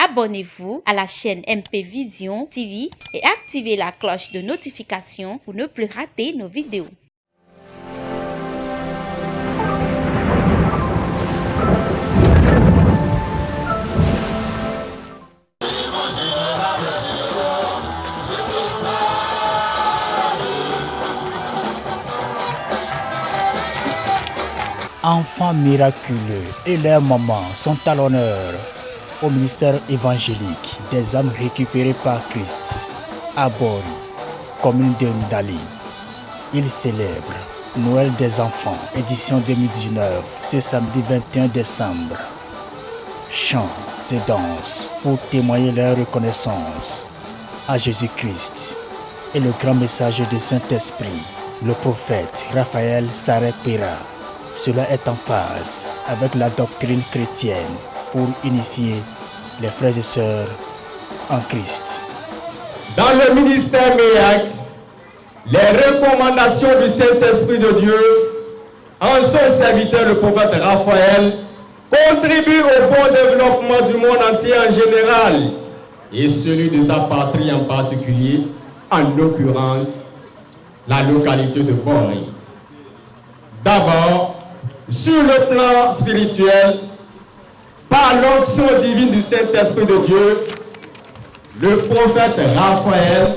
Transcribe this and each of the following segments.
Abonnez-vous à la chaîne MP Vision TV et activez la cloche de notification pour ne plus rater nos vidéos. Enfants miraculeux et leurs mamans sont à l'honneur au ministère évangélique des âmes récupérées par Christ à Bori, commune de Ndali. Ils célèbrent Noël des enfants, édition 2019, ce samedi 21 décembre. Chants et danses pour témoigner leur reconnaissance à Jésus-Christ et le grand messager du Saint-Esprit, le prophète Raphaël Sarek-Pera. Cela est en phase avec la doctrine chrétienne pour unifier les frères et sœurs en Christ. Dans le ministère miracle, les recommandations du Saint-Esprit de Dieu en son serviteur le prophète Raphaël contribuent au bon développement du monde entier en général et celui de sa patrie en particulier, en l'occurrence la localité de Bori. D'abord, sur le plan spirituel, par l'onction divine du Saint-Esprit de Dieu, le prophète Raphaël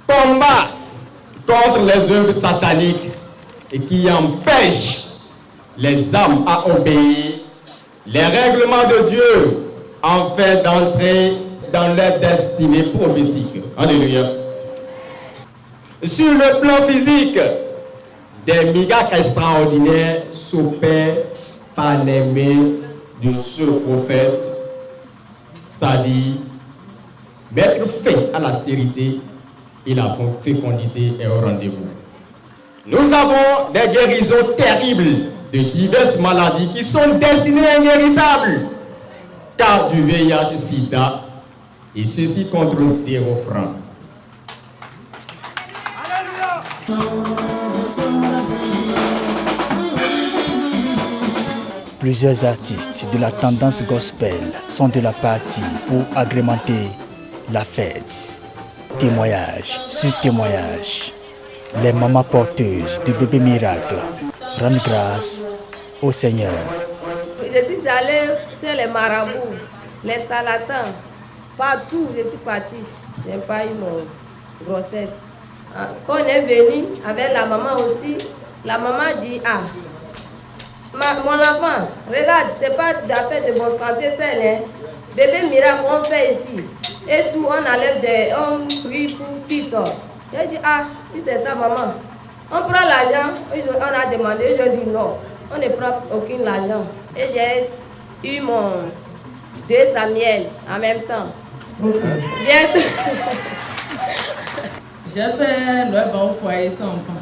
combat contre les œuvres sataniques et qui empêchent les âmes à obéir les règlements de Dieu afin d'entrer dans leur destinée prophétique. Alléluia. Sur le plan physique, des miracles extraordinaires s'opèrent par les mains de ce prophète, c'est-à-dire mettre fin à la stérilité et la fécondité est au rendez-vous. Nous avons des guérisons terribles de diverses maladies qui sont destinées à inguérissables, car du VIH, SIDA, et ceci contre 0 francs. Plusieurs artistes de la tendance gospel sont de la partie pour agrémenter la fête. Témoignage sur témoignage. Les mamans porteuses du bébé miracle rendent grâce au Seigneur. Je suis allée chez les marabouts, les salatans, partout je suis partie. Je n'ai pas eu mon grossesse. Quand on est venu avec la maman aussi, la maman dit mon enfant, regarde, c'est pas d'affaire de bonne santé celle, hein. Bébé miracle, on fait ici. Et tout, on enlève on prie pour qu'il sorte. J'ai dit, si c'est ça, maman, on prend l'argent. On a demandé, je dis non, on ne prend aucun argent. Et j'ai eu mon 2 Samuel en même temps. Bientôt. J'ai fait 9 ans au foyer sans enfant.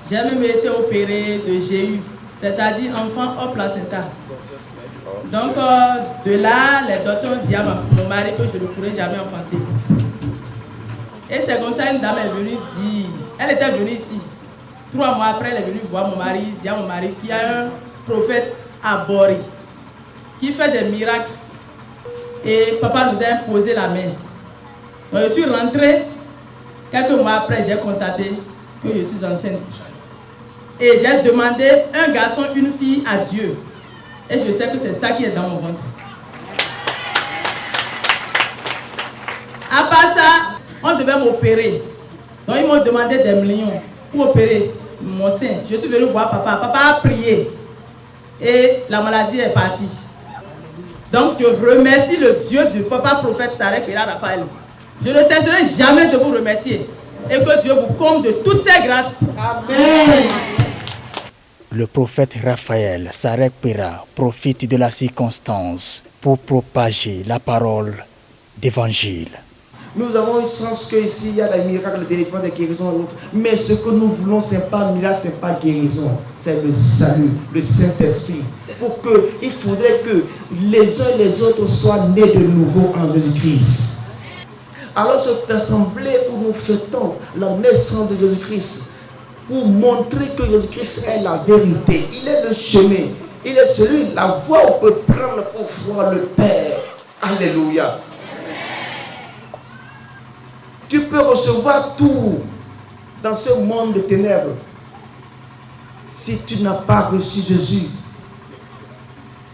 J'ai même été opéré de GU, c'est-à-dire enfant au placenta. Donc de là, les docteurs ont dit à mon mari que je ne pourrais jamais enfanter. Et c'est comme ça une dame est venue dire, elle était venue ici. 3 mois après, elle est venue voir mon mari, dire à mon mari qu'il y a un prophète à Bori qui fait des miracles. Et papa nous a imposé la main. Donc je suis rentrée. Quelques mois après, j'ai constaté que je suis enceinte. Et j'ai demandé un garçon, une fille à Dieu. Et je sais que c'est ça qui est dans mon ventre. À part ça, on devait m'opérer. Donc ils m'ont demandé des millions pour opérer mon sein. Je suis venue voir papa. Papa a prié. Et la maladie est partie. Donc je remercie le Dieu du papa prophète Sarek-Pera Raphaël. Je ne cesserai jamais de vous remercier et que Dieu vous comble de toutes ses grâces. Amen. Le prophète Raphaël Sarek-Pera profite de la circonstance pour propager la parole d'évangile. Nous avons une chance qu'ici il y a des miracles, des délivrances, des guérisons et autres. Mais ce que nous voulons, ce n'est pas miracle, ce n'est pas guérison. C'est le salut, le Saint-Esprit. Il faudrait que les uns et les autres soient nés de nouveau en Jésus-Christ. Alors cette assemblée où nous fêtons la naissance de Jésus-Christ, pour montrer que Jésus-Christ est la vérité, il est le chemin, il est celui, la voie où on peut prendre pour voir le Père. Alléluia. Tu peux recevoir tout dans ce monde de ténèbres. Si tu n'as pas reçu Jésus,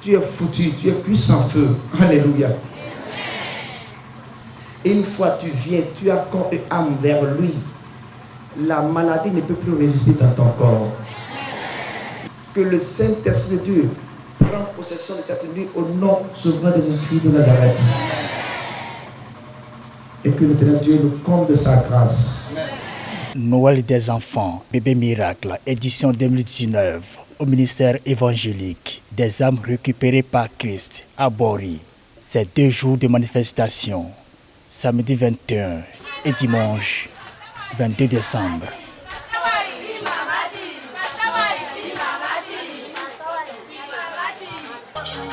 tu es foutu, tu es cuit sans feu. Alléluia. Et une fois tu viens, tu as corps et âme vers lui. La maladie ne peut plus résister dans ton corps. Que le Saint-Esprit de Dieu prenne possession de cette nuit au nom souverain de Jésus-Christ de Nazareth. Et que l'Éternel Dieu nous comble de sa grâce. Noël des enfants, bébé miracle, édition 2019, au ministère évangélique des âmes récupérées par Christ à Bori. C'est 2 jours de manifestation, samedi 21 et dimanche 22 décembre. She's